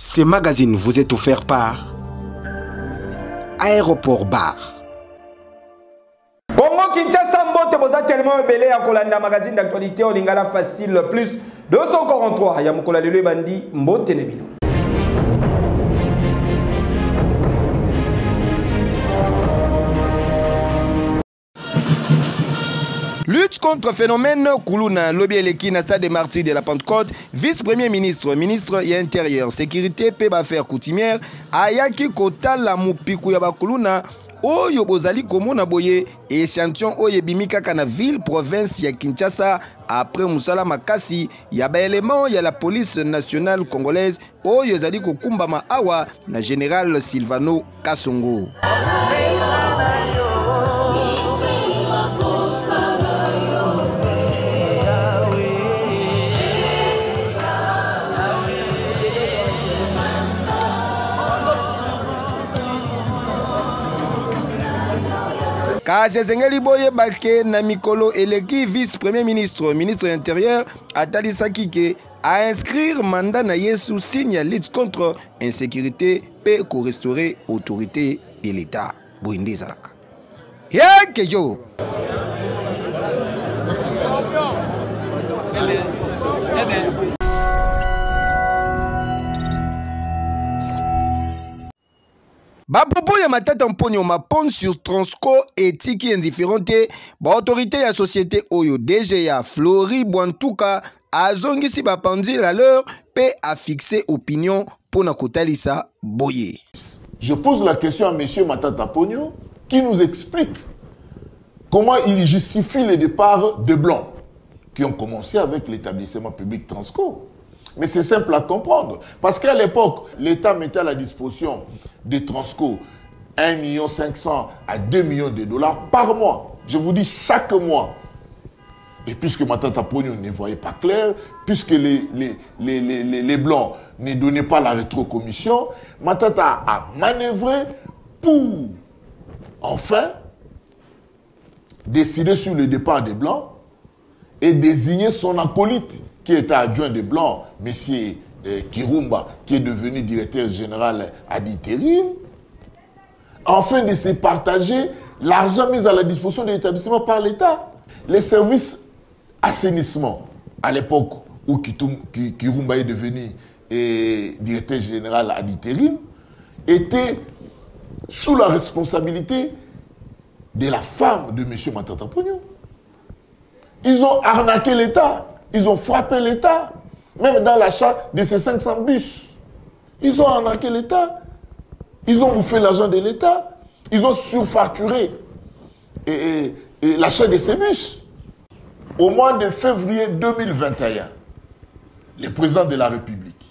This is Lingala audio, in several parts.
Ce magazine vous est offert par Aéroport Bar. Congo Kinshasa mbote boza tellement belé ya kolanda magazine d'actualité au lingala facile plus 243 ya mukola lelo bandi mbote nebino. Lutte contre phénomène Koulouna, lobby eleki na stade des martyrs de la Pentecôte, vice-premier ministre, ministre et intérieur, sécurité, paix, affaires coutumières, ayaki kota la mupiku ya Koulouna, oyo bozali komona boye, échantillon oyo bimika kana ville, province ya Kinshasa, après Moussala Makasi, ya ba élément ya la police nationale congolaise, oyo zali kokumbama awa na général Silvano Kasongo. Kaze Zengeli Boye Bake na Mikolo eleki vice-premier ministre, ministre intérieur, Atali Sakike, à inscrire mandat na Yesu signe à lutte contre insécurité, paix pour restaurer autorité de l'État. Bouindi Zalaka. Yo! Bapopo ya matata mponyo mapon sur Transco éthique indifférente ba autorité ya société oyo DGA Flori Bwantuka azongisi bapandi la leur pe a fixé opinion pour na kotalisa boye. Je pose la question à monsieur Matata Pogno qui nous explique comment il justifie le départ de Blancs qui ont commencé avec l'établissement public Transco. Mais c'est simple à comprendre. Parce qu'à l'époque, l'État mettait à la disposition des Transco 1 500 000 à 2 millions de dollars par mois. Je vous dis chaque mois. Et puisque Matata Pogno ne voyait pas clair, puisque les Blancs ne donnaient pas la rétrocommission, Matata a manœuvré pour, enfin, décider sur le départ des Blancs et désigner son acolyte qui était adjoint des Blancs, M. Kirumba, qui est devenu directeur général à d'intérim, afin de se partager l'argent mis à la disposition de l'établissement par l'État. Les services assainissement, à l'époque où Kirumba est devenu directeur général à d'intérim, étaient sous la responsabilité de la femme de M. Matata Pogno. Ils ont arnaqué l'État. Ils ont frappé l'État, même dans l'achat de ces 500 bus. Ils ont arnaqué l'État, ils ont bouffé l'argent de l'État, ils ont surfacturé l'achat de ces bus. Au mois de février 2021, le président de la République,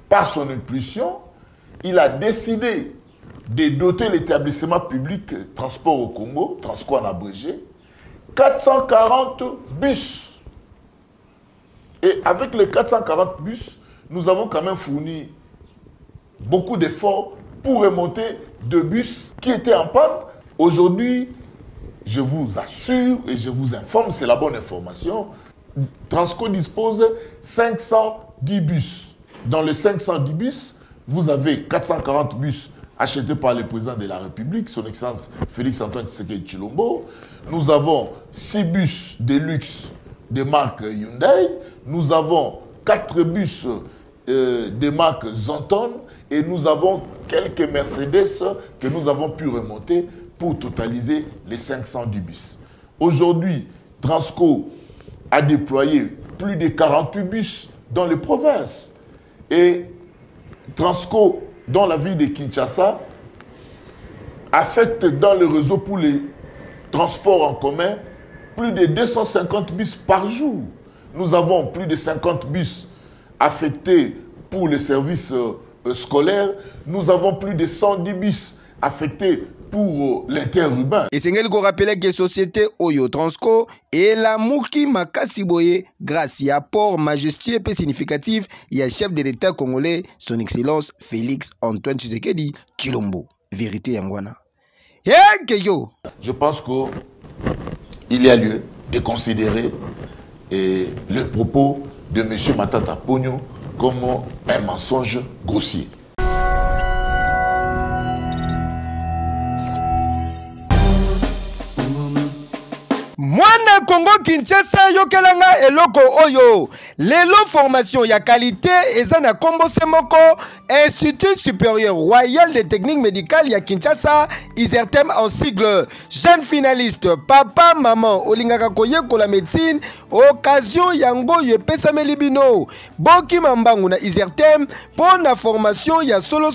par son impulsion, il a décidé de doter l'établissement public Transport au Congo, Transco en abrégé, 440 bus. Et avec les 440 bus, nous avons quand même fourni beaucoup d'efforts pour remonter deux bus qui étaient en panne. Aujourd'hui, je vous assure et je vous informe, c'est la bonne information, Transco dispose 510 bus. Dans les 510 bus, vous avez 440 bus achetés par le président de la République, son Excellence Félix-Antoine Tshisekedi Tshilombo. Nous avons 6 bus de luxe de marque Hyundai, nous avons 4 bus de marque Zonton et nous avons quelques Mercedes que nous avons pu remonter pour totaliser les 510 bus. Aujourd'hui, Transco a déployé plus de 48 bus dans les provinces et Transco, dans la ville de Kinshasa, affecte dans le réseau pour les transports en commun plus de 250 bus par jour. Nous avons plus de 50 bus affectés pour les services scolaires. Nous avons plus de 110 bus affectés pour l'interurbain. Et c'est ce qu'on rappelle que la société Oyo Transco et la Mouki Makasi Boye, grâce à apport majestueux et significatif, il y a chef de l'État congolais, son Excellence Félix Antoine Tshisekedi Tshilombo. Vérité Yangwana. Je pense qu'il y a lieu de considérer le propos de M. Matata Pogno comme un mensonge grossier. Mwana Congo Kinshasa yokelanga eloko oyo lelo formation ya qualité ezana kombo semoko Institut supérieur royal de techniques médicales ya Kinshasa ISERTEM en sigle. Jeune finaliste papa maman olingaka koyekola médecine occasion yango yepesameli bino boki mambangu na ISERTEM pour la formation ya solo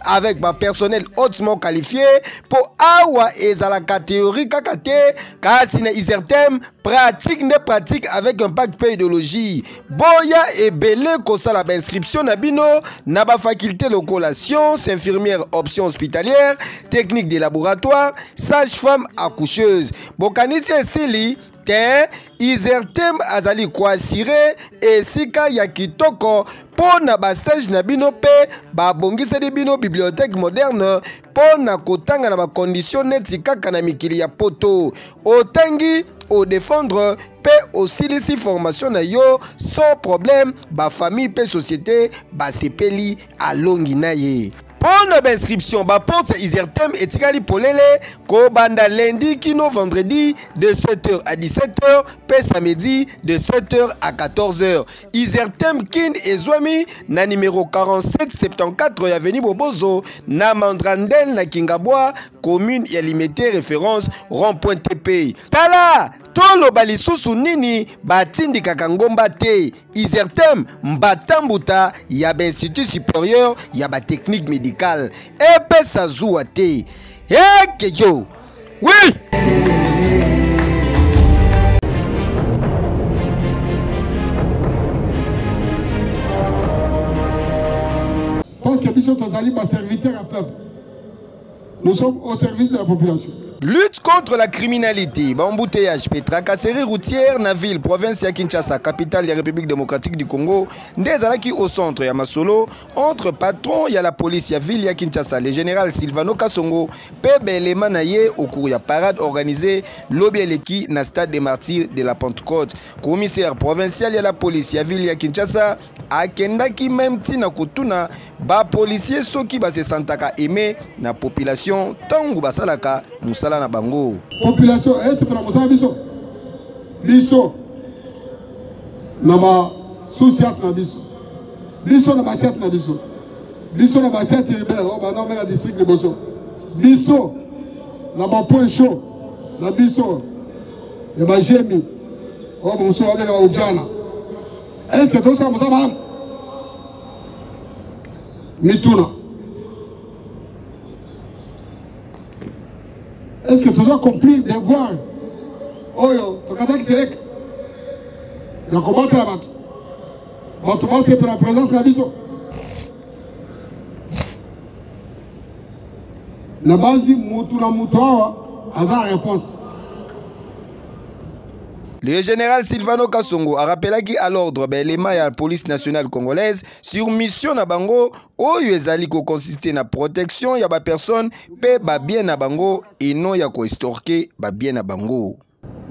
avec ba personnel hautement qualifié pour awa ezalaka théorie kakate kasi na ISERTEM pratique avec un pack pédologie boya et belé kosala ba inscription na bino na ba faculté locale sciences infirmière option hospitalière technique de laboratoire sage-femme accoucheuse bokanisi esili te ISERTEM azali kwasire esika ya kitoko pona ba stage na bino pe ba bongisa de bino bibliothèque moderne pona kotanga na ba condition neti kaka na mikili ya poto otangi au défendre pe aussi les formation na yo sans problème ba famille pe société ba sepeli alongi na ye. Pour l'inscription, ba porte ISERTEM et Tikali Polele, ko banda lundi kino vendredi de 7h à 17h, pe samedi de 7h à 14h. ISERTEM kin ezwami na numéro 4774 avenue Bobozo, na Mandrandel na Kingabwa, commune ya limité référence rond-point TP. Tala tolo balisusu nini batindi kakangomba te ISERTEM mbatambuta ya Institut supérieur ya ba technique médicale epe sazuwa te ekeyo oui. Parce que biso tozali ba serviteur à peuple. Nous sommes au service de la population. Lutte contre la criminalité, embouteillage, tracasserie routière, na ville, province ya Kinshasa, capitale de la République démocratique du Congo, ndezalaki au centre ya Masolo, entre patron ya la police ya ville ya Kinshasa, le général Silvano Kasongo, pebe manaye au cours ya parade organisée, Lobieleki na stade des martyrs de la Pentecôte. Commissaire provincial ya la police ya ville ya Kinshasa, akendaki même tina kutuna, ba policier soki ba se santaka aimé na population, tangu basalaka musala na bango. Population est pour la biso. Biso. Na ba souciat na biso. Biso na ba siat na biso. Biso na ba siat urbain, on va dans le district de Boso. Biso na ba point chaud. Na biso. Et ba jemi. Oh bonso avec la ujana. Est-ce que tout ça vous madame? Mituna. Est-ce que tu as compris de voir Oyo, tu as dit que c'est il y a combattre la batte. Bon, tu penses que pour la présence de la biso. La base, Moutuna Moutawa, a la réponse. Le général Silvano Kasongo a rappelé qu'à l'ordre l'élément de la police nationale congolaise sur mission na bango oyo ezali ko consister na protection ya ba personne pe ba bien na bango et non ya ko estorquer ba bien na bango.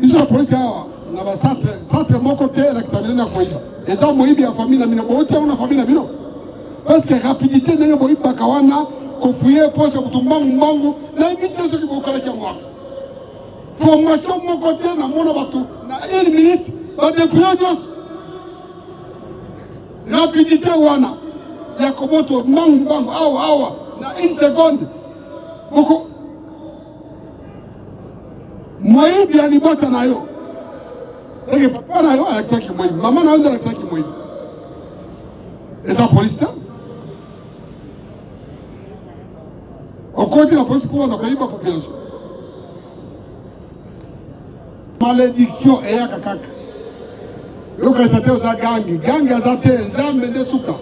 Iso police na ba centre mon côté la xamina na koiba. Eza moyibi ya famille na mino bo tia una famille na mino. Parce que rapidité na bo iba kawana ko fouiller poche kutumbangu mbangu na imite ce qui bo kala kia moi. Formation mon côté na mona batou na 1 minute ba de prios rapidité wana ya komoto mangu bangu awa na 1 seconde beaucoup moi bien libota na yo c'est que papa na yo Alexia ki moi maman na yo Alexia ki moi et ça police là on continue la police pour la population. Malédiction et yakakaka. Yo kasate oza gangi, gangi azate nzambe de suka.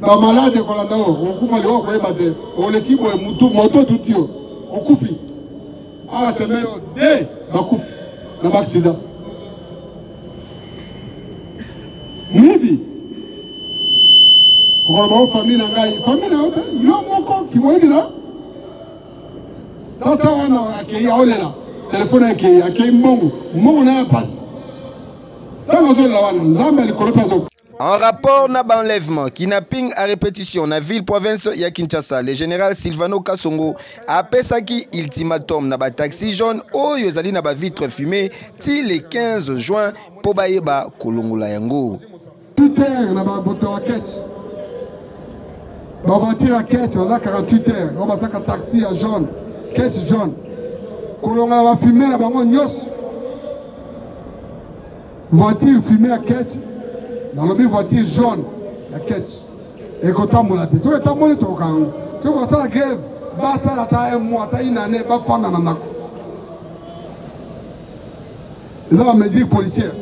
Ba malade kolanda o kufa leo ko ebate, o lekibo e mutu moto tutio, o kufi. Ah c'est même de bakufi na accident. Mibi. Ko ba famille na ngai, famille na yo moko ki moyi na tata wana akei aolela telefone akei mbongo na passe En rapport na enlèvement, kidnapping à répétition na ville province ya Kinshasa, le général Silvano Kasongo a pesaki ultimatum na ba taxi jaune oyo ezali na ba vitre fumée ti le 15 juin po bayeba kolongola yango. Twitter na ba boto a catch. Ba voiture a catch, on a 48 heures, on va ça taxi à jaune, catch jaune. Kolongola ba fumée na bango nyos. Voiture fumée à catch. Dans le voiture jaune, la catch. Et quand on a dit, si on est en moniteur, si on a la grève, ça la taille, moi, taille une année, pas fan dans la. Ils ont une mesure policière.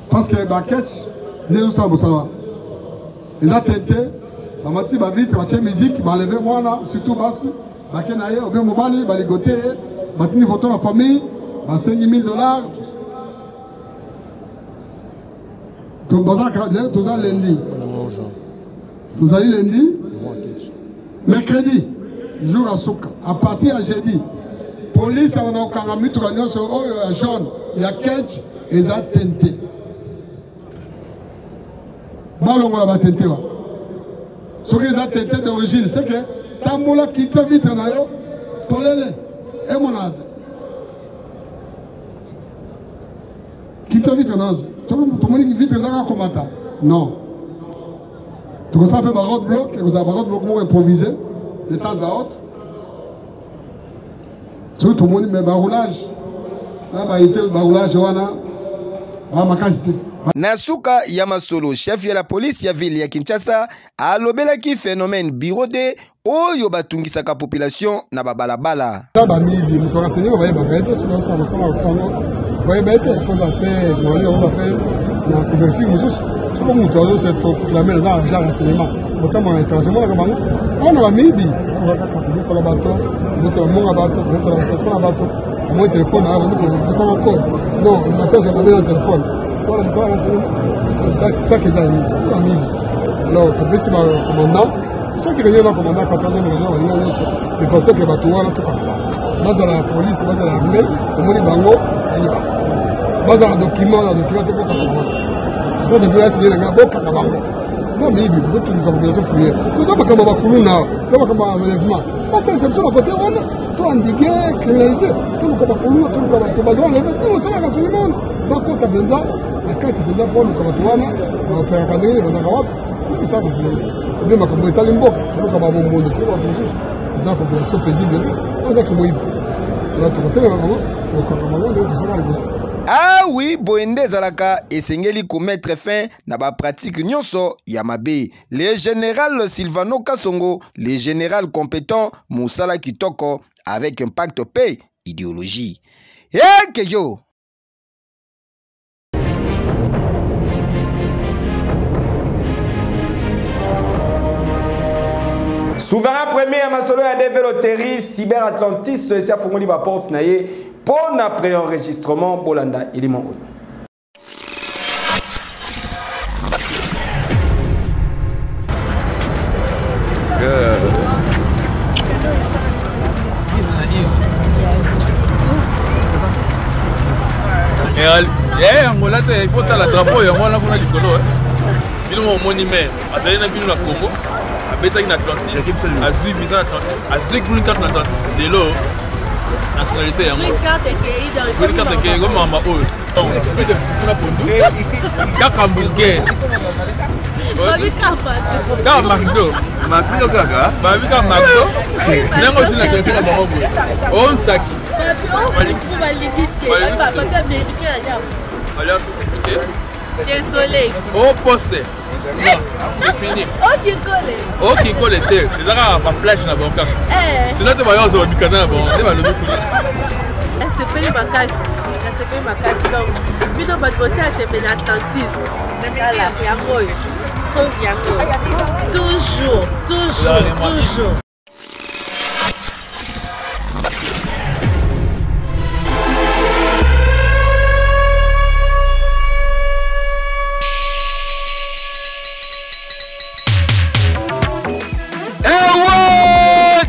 Parce que la catch, les autres sont là. Ils ont tenté, la matière va vite, la musique, va lever moi, surtout basse, la kenaye, au bien moment, va ligoter, va tenir votre la famille, va $5 000. Nous allons lundi. Nous allons lundi. Mercredi, jour à Souka. À partir de jeudi, police a mis tout le monde jaune. Il y a catch et ils ont tenté. Ballon on va tenter. Ce qu'ils ont tenté d'origine, c'est que Tamoula quitte sa vitre na yo, polele et monade. Quitte sa vitre na yo. Tout le monde qui vit très bien comme ça. Non. Tout ça, un roadblock, vous avez un roadblock improvisé, de temps à autre. Tout le monde met un roulage. Là, il y a un roulage, Nasuka Yamasolo, chef de la police ya ville ya Kinshasa, a lobelaki phénomène birodé oyo batungisaka population na babalabala. Ça qu'ils ont mis. Alors, tu fais si ma commandant, ceux qui viennent au commandant, 14 régions, il faut que les bateaux soient tout partout. Base à la police, base à l'armée, c'est mon bango, base à la document, c'est pour que je vais essayer de faire beaucoup de bango. Non, mais il faut que nous sommes bien fouillés. Nous sommes comme un bacouluna, comme un enlèvement. Parce que c'est sur le côté, tout indiqué, criminalité, tout le bacouluna, tout le bacouluna, nous sommes à la monde. Donc, quand tu as besoin, la carte est déjà pour le Kamatouana, on peut encadrer les Bazarabes, c'est ça que c'est. Bien, ma communauté à l'imbo, c'est comme un bon monde, c'est une population paisible, c'est ça qui m'a eu. Là, tu vois, ah oui, Boende Zalaka et Sengeli commettre fin na ba pratique nyonso Yamabe. Le général Silvano Kasongo, le général compétent Moussala Kitoko avec un pacte paix idéologie. Et que yo! Souverain premier à Masolo a développé Cyber Atlantis, c'est à Fongoli ba porte naie pour un pré-enregistrement Bolanda élément. Angola il faut la drapeau et on a du colo. Il y a un monument, à Zalina Bino la Congo. Beta in Atlantis, a suivi visa Atlantis, a suivi green card Atlantis. De l'eau, nationalité en green card qui est comme un maou. Donc, plus de Kakambourguer. Kakamagdo. Magdo Gaga. Babika Magdo. N'aime aussi la sélection de Maroc. On Saki. Désolé. Oh, possé. C'est fini. Ok, colle. Les Arabes à plage na banque. Sinon tu vas y avoir du canal bon, tu vas le mettre. C'est pas ma casse. C'est pas ma casse donc. Puis donc votre côté a été Atlantis. Voilà, Yango. Toujours.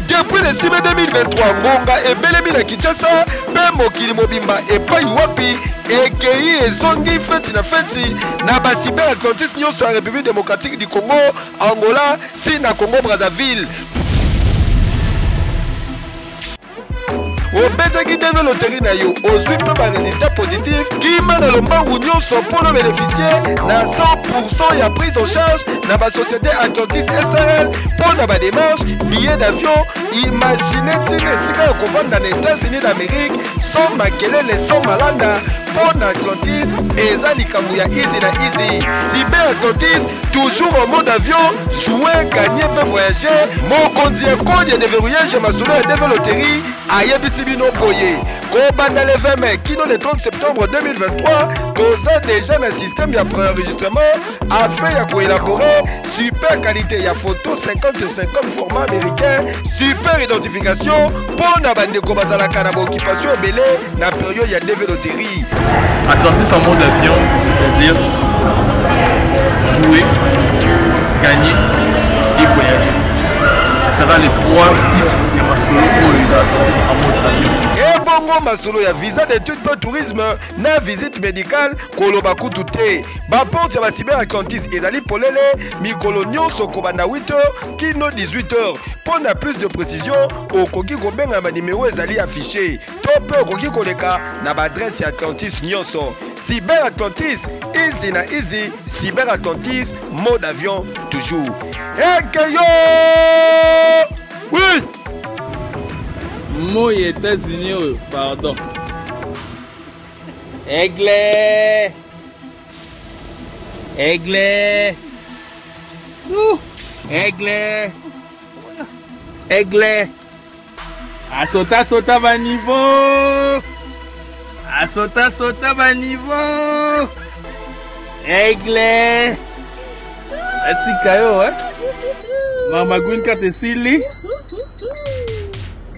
Depuis le 6 mai 2020, 2023 ngonga ebelemi na Kinshasa pe mokili mobimba epai wapi ekei ezongi feti na feti na basiber Atlantis nyonso ya République démocratique du Congo, Angola ti na Congo Brazzaville. Obetaki deve loterie na yo ozwi mpe ba résultat positif kima na lombangu nyonso mpono bénéficier na 100% ya prise en charge na ba société Atlantis SRL mpona ba démarche billet d'avion. Imaginez tine esika ya kovanda na États-Unis d'Amérique sans makelele sans malanda mpona Atlantis eza likambo ya easy na easy. Cyber Atlantis toujours en mode avion, jouer, gagner, peut voyager. Mokonzi ekodi ya déverrouillage masolo ya deve loterie ayebisi bino boye kobanda le 20 mai kino le 30 septembre 2023 toza déjà na système ya préenregistrement afin ya koélaborer super qualité ya photo 50/50 format américain, super identification mpona bandeko bazalaka na baoccupation ebele na période ya deve loterie. Atlantis en mode avion, c'est-à-dire jouer, gagner et voyager. Ce sera les trois types de masolo pour les Atlantis en mode avion. Et bongo masolo ya visa d'études pour tourisme na visite médicale koloba kutu te. Ba porte ya ba cyber Atlantis ezali polele mikolo nyonso kobanda 8h kino 18h. Pour plus de précision, okoki kobenga ba numéro ezali affiché. To pe okoki koleka na ba adresse ya Atlantis nyonso. Cyber Atlantis, easy na easy, Cyber Atlantis, mode avion toujours. Ekeyo! Oui! Moi États-Unis, pardon. Aigle! Aigle! Aigle! Aigle! Asota ba niveau! Asota ba niveau! Aigle! Atikayo, hein? Mama Green Cat et Silly.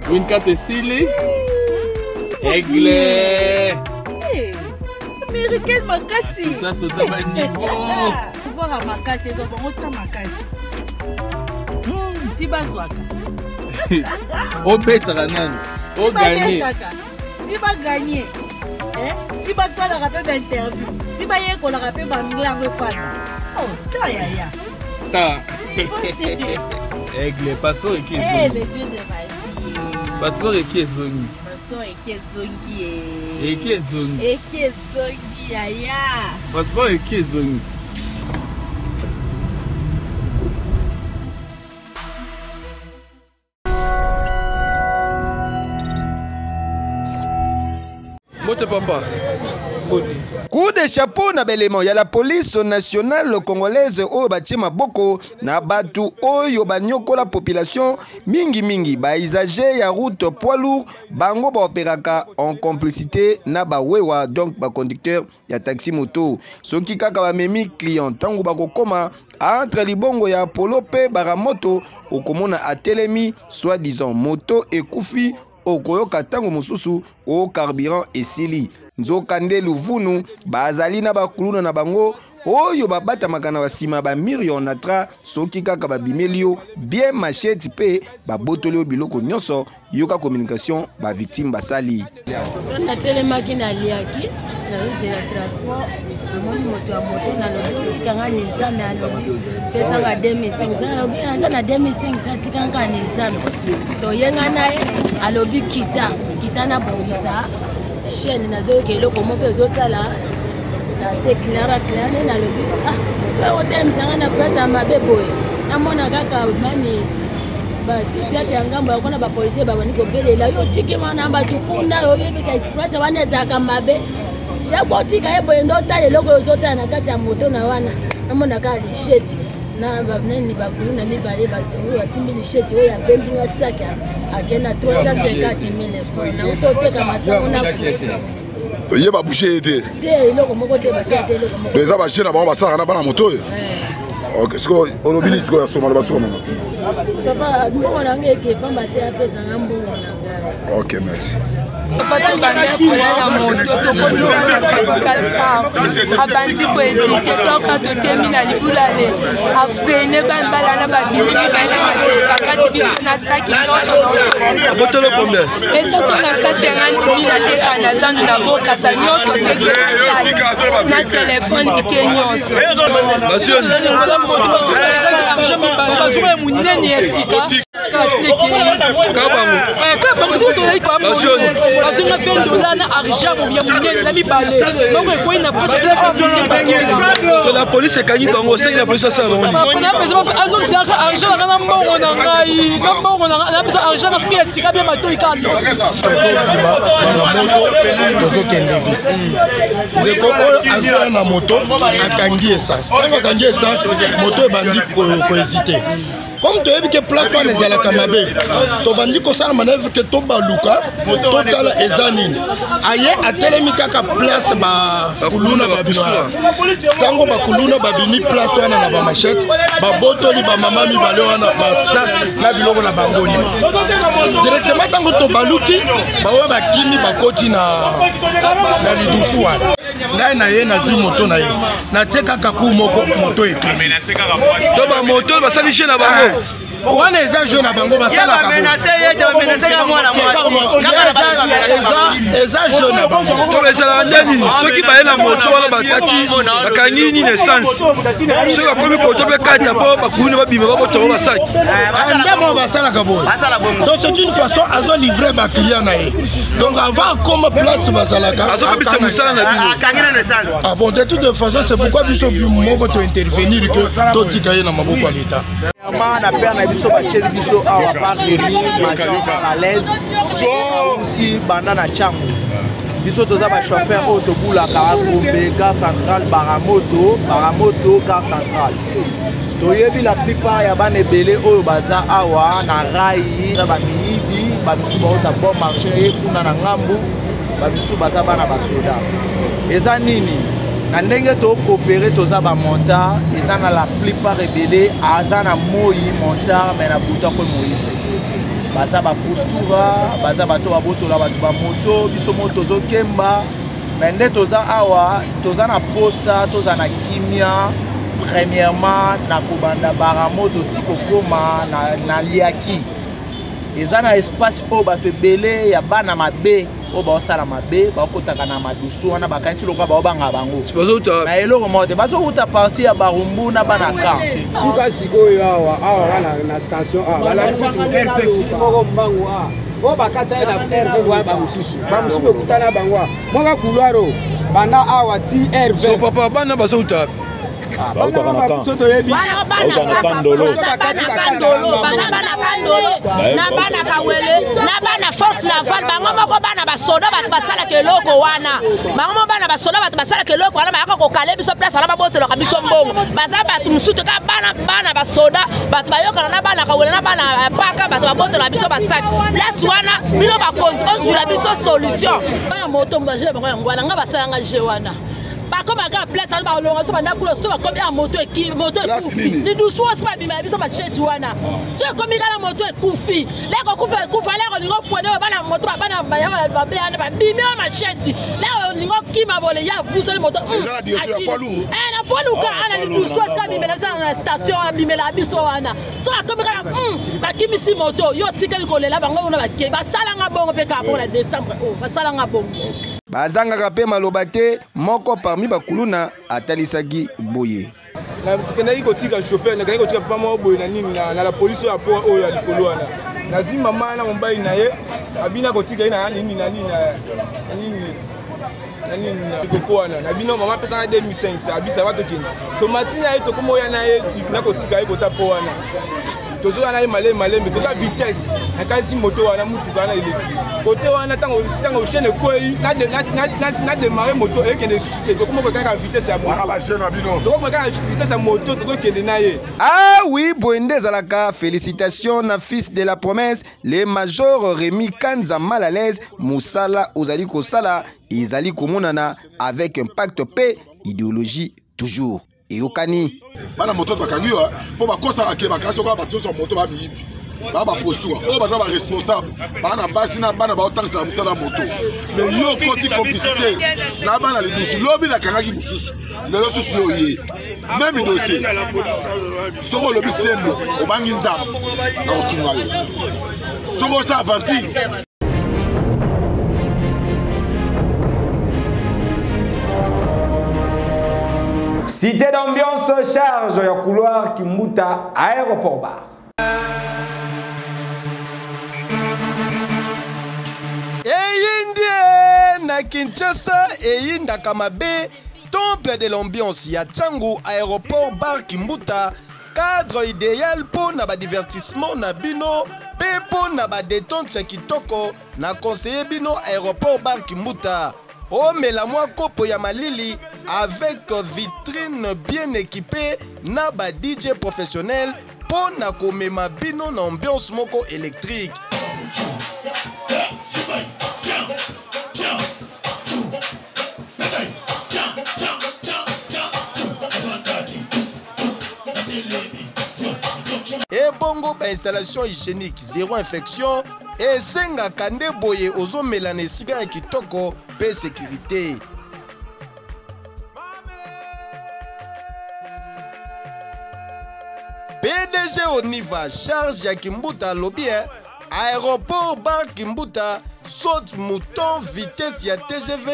Green Cat et Silly. Aigle! Américaine makasi. Asota ba niveau! Voir à makasi, ils ont autant makasi. Tibazwaka. O betara nani? O gagné. Tu vas gagner. Tu vas faire le rappel d'interview. Tu vas y aller pour le rappel d'anglais fan. Oh, ta ya ya. Ta. Aigle, passeport et qui est zongi. Eh, le dieu de ma vie. Passeport et qui est zongi. Passeport et qui est zongi. Et qui est zongi. Et qui est zongi ya ya. Passeport et qui est zongi. Mote pamba. Coup de chapeau na belément ya la police nationale congolaise oyo batie maboko na batu oyo banyokola population mingi ba usager ya route poids lourd bango ba opéraka en complicité na ba wewa donc ba conducteur ya taxi moto soki kaka ba memi client tango bakokoma entre libongo ya polo pe baramoto okomona atelemi soit disant moto ekufi okoyoka tango mosusu o carburant esili nzokande luvunu bazali na bakuluna na bango oyo babatamaka na basima ba million natra soki kaka babimelio bien machete pe babotoli o biloko nyonso yoka communication ba victime basali na telemaki na liaki na la transport le monde moto ya moto na lobi tikanga nizame alobi pesa nga 2500 alobi na 2500 tikanga nizame to yenga naye alobi kita na bonisa chaîne na zo ke loko moko ezosala na c'est clair na lobi ba hotel misanga na pesa mabebo na mona kaka mani ba société ya ngambo ya kona ba policier ba bani ko belela yo tiki mana ba tukunda yo bebe ka express wana zaka mabe ya botika ebo ndo tale loko ezotala na kati ya moto na wana na mona ka lisheti na ba nani ba kuna mibale ba tsingo ya simbi sheti oya bendinga saka akena 350,000 francs na utoteka masango na ye ba boucher ete te loko moko te ba sete loko moko beza ba chena ba saka na bana moto OK siko olobili siko ya soma ba soma papa mbongo na ngeke pamba te apesa ngambongo na ngai OK merci Papa bamère kolela moto tokomisana katikati abandi kohésite toka totemi na libulale afrene bambala na babimi mibale machete bakati biso na saki nyonso esoso na sa 50 000 ateka na zandu na bokasa nyonso teke na telefone ike nyonso bazuma munene ya sika azonga pe dola na argent ya munene na mibale donc ekoyi na poche la police ekangi bango osengi na police asala bango azokisaka argent nanga na mbongo na ngai na mbongo na biso argent na soki esika bie matoi kando tozokende vi ndeko oyo azala na moto akangi essence ntango akangi essence moto ebandi kohésite comme toyebi ke place wana ezalaka mabe tobandi kosala manevre ke tobaluka totala eza nini aye atelemi kaka place bakuluna babino ntango bakuluna babimi place wana na bamachete babotoli bamama mibale wana basak na biloko na bango nyonso directement ntango tobaluki baoyo bakimi bakoti na lidusu wana ngai na ye nazwi moto na ye natie kaka ku moko moto ekemi to bamoto basalishe na bango wana eza jeu na bango basalaka eza jeu na bango to ezalaka ndeni soki baye na moto wana bakati bakangi nini essence soki bakomi koto mpe kata mpo bakuni babima babotango basaki ndemo basalaka boye donc c'est une façon azolivre baclient na ye donc avant akoma place bazalaka azokobisa mosala na bino ah bon de toute façon c'est pourquoi biso moko tointervenir ke totika ye na maboko ya leta na père na biso bacheli biso awa par Rémi Major à l'aise si banda na chango biso toza ba chauffeur oyo tobulaka akombe gare centrale baramoto gare centrale toyebi la plupart ya bana ebele oyo baza awa na rai na bamiyibi bamisu baota bon marché kuna na ngambu bamisu baza bana basoda eza nini na ndenge tocoopere toza bamontar eza na la plupart ebele aza na moi montar me na buta kwe moi baza bapostura baza bato babotola bato bamoto biso mo tozokemba me nde toza awa toza na posa toza na kimia premièrement na kobanda baramoto ti kokoma na liaki eza na espace oyo bato ebele ya bana mabe oyo baosala mabe bakotaka na madusu wana bakanisi lokola baobanga bango na eloko moko te bazouta parti ya barumbu na bana kan suka sikoyo awa wana na station awa balalikumoko mbangu awa oyo bakata ye na rv wana bamosusu ekutana bango awa moka couloiro banda awa ti rv papa bana bazouta na bana kawele na bana force naval bango moko bana basoda bato basalaka eloko wana bango mo bana basoda bato basalaka eloko wana bayaka kokale biso place wana babotolaka biso mbongo baza bato mosusu ka bana basoda bato bayokana na bana kawele na bana paka bato babotolaka biso basaki place wana bino bakonzi ozwila biso solution bana moto mbajele bango yango wana nga basalanga je wana bakoma ka place ala balonga so banda kula so bakomi a moto ekufi ni dusu so babima biso ba cheti wana so ekomi kala moto ekufi leko kufa leko lingo fone bana moto bana baya babana babimi ma cheti leko lingo kima bole ya vuso le moto na poluka ana ni dusu so babima na station abimela biso wana so akomi kala bakimi si moto yo tikeli kolela bango na bakye basalanga bongo pe ka pour la décembre basalanga bongo bazangaka pe maloba te moko parmi bakuluna atalisaki boye nakendaki kotika chauffeur nakendaki kotika papa moko boye na nini na la police ya po oyo ya likolo wana nazwi mama na mobali na ye abina kotika ye na nini na likoko wana na bino mama apesanga 2500 abisa batokende tomati na ye tokoma oya na ye na kotika ye kota po wana tozoka na ye malembe toza vitesse nakasi moto wana mutuka wana eleki kote wana ntango chaîne ekwei na démarre moto ekende susu tokoma kokaka vitesse ya vitesse ya moto tokokende na ye. Ah oui, boye nde ezalaka. Félicitations na fils de la promesse le major Rémi Kanza mal à l'aise musala ozali kosala ezali komonana avec impact pe idéologie toujours eyokani bana moto bakangiwa po bakosa ake bakasi ko batoso moto ba bibi ba posture o ba ba responsable bana basi na bana ba otangisa musala moto mais yo koti complicité na bana le dossier lobi na kangaki mususu le dossier oye même dossier soko lobi sembo o bangi nzamba na osunga yo soko sa avanti. Cité d'ambiance charge ya couloir Kimbuta aéroport bar. Eyindie na Kinshasa eyinda kamabe temple de l'ambiance ya Tchangu aéroport bar Kimbuta cadre idéal pour na ba divertissement na bino pe pour na ba détente kitoko na conseiller bino aéroport bar Kimbuta. Oh mais la moi kopo ya malili avec vitrine bien équipée na ba DJ professionnel pour na komema bino na ambiance moko électrique. Et bongo ba installation hygiénique zéro infection et senga kande boye ozo melane siga ya kitoko pe sécurité. PDG Oniva charge ya Kimbuta lobby aéroport bar Kimbuta saute mouton vitesse ya TGV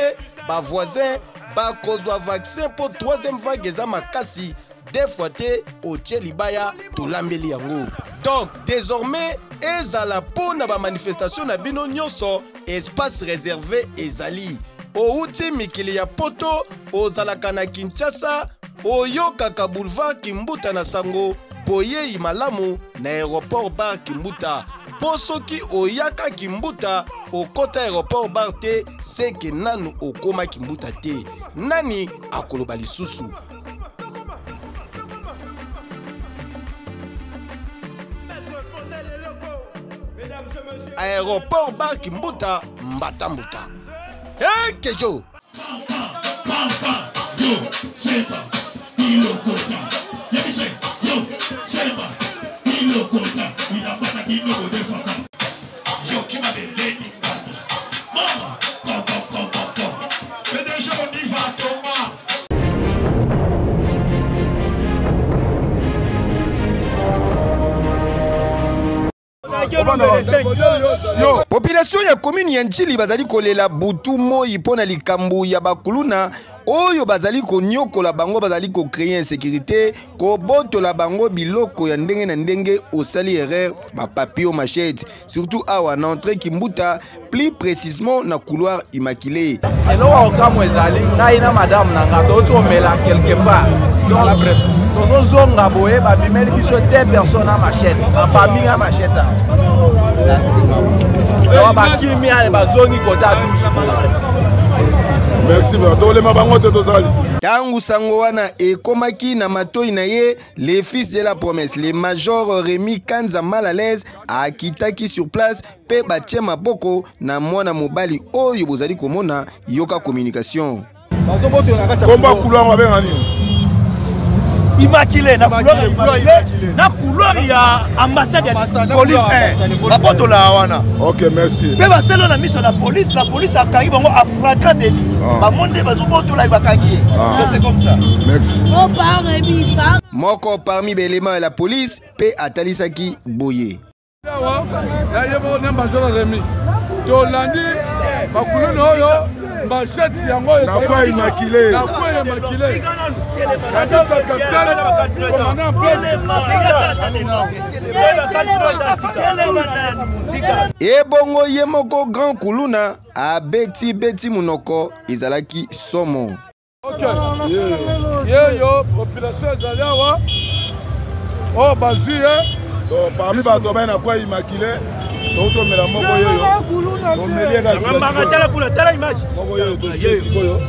ba voisin ba kozwa vaccin pour troisième vague eza makasi deux fois te otie libaya tolambeli yango. Donc désormais ezala po na ba manifestation na bino nyonso espace réservé ezali outi mikili ya poto ozalaka na Kinshasa oyokaka boulevard Kimbuta na sango boye malamu na aéroport bar Kimbuta. Po soki oyaka Kimbuta okota aéroport bar te seke nanu okoma Kimbuta te nani akoloba lisusu. Aéroport bar Kimbuta Mbatambuta. Hey Kejo. Population ya commune ya Njili bazali kolela butu moi pona likambu ya bakuluna oyo bazali konyokola bango bazali ko créer insécurité ko botola bango biloko ya ndenge na ndenge osali erreur ba papio machette surtout awa na entrée Kimbuta plus précisément na couloir Immaculé. Elo wa kamo ezali na ina madame nanga to mela quelque part. Tozo zonga boye ba bimeli biso deux personnes à machette ba minga machette. La sima. Yo ba kimi ale ba zoni kota 12. Merci le mabango te tozali. Tangu sango wana ekomaki na matoi na ye les fils de la promesse le major Rémi Kanza mal à l'aise akitaki sur place pe batie maboko na mwana mobali oyo bozali komona yoka communication. Combat couloir wa bengani. Immaculé na couloir ya ambassade ya Colline bapoto la wana. OK, merci. Pe baselo na mission la police a kangi bango a flagrant délit. Ba monde bazoboto la bakangi. C'est comme ça. Merci. Moko parmi l'élément de la police pe atalisaki boye. Ya yebo na major Rémi. To landi bakulono oyo machette yango na kwa Immaculé. Na kwa Immaculé. Kabisa capitaine commandant place. Ebongo yemoko grand kuluna a beti munoko izalaki somo. OK. Yo population ezalawa. Oh bazie. Parmi bato ba na kwa Immaculé. Toto mela moko yoyo. Omelie ga sisi. Mama tala kula tala image. Moko yoyo dossier sikoyo.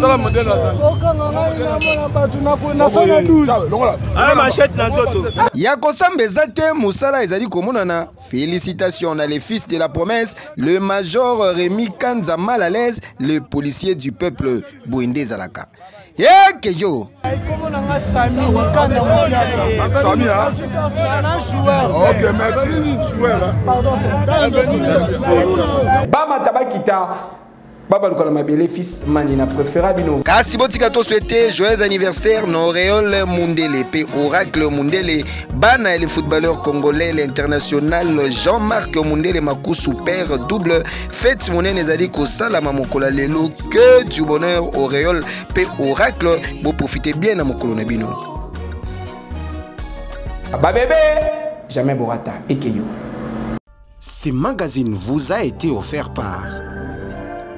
Tala modèle la. Okanga ngai na batu na fana 12. Longola. Ala machette na nzoto. Ya kosambeza te musala ezali komonana. Félicitations à les fils de la promesse, le major Rémi Kanza mal à l'aise, le policier du peuple Bouindé Zalaka. Yekeyo. Samy, hein? Ok, merci. Joueur, Bama Tabakita. Baba Lukola Mabele fils Manina préférable bino. Kasi botika to souhaiter joyeux anniversaire Noréol Mundele pe Oracle Mundele bana le footballeur congolais l'international Jean-Marc Mundele Makou super double fête monene ezali ko sala mamokola lelo que du bonheur Auréole pe Oracle bo profiter bien na mokolo na bino. Ba bébé jamais Borata Ekeyo. Ce magazine vous a été offert par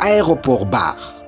Aéroport Bar.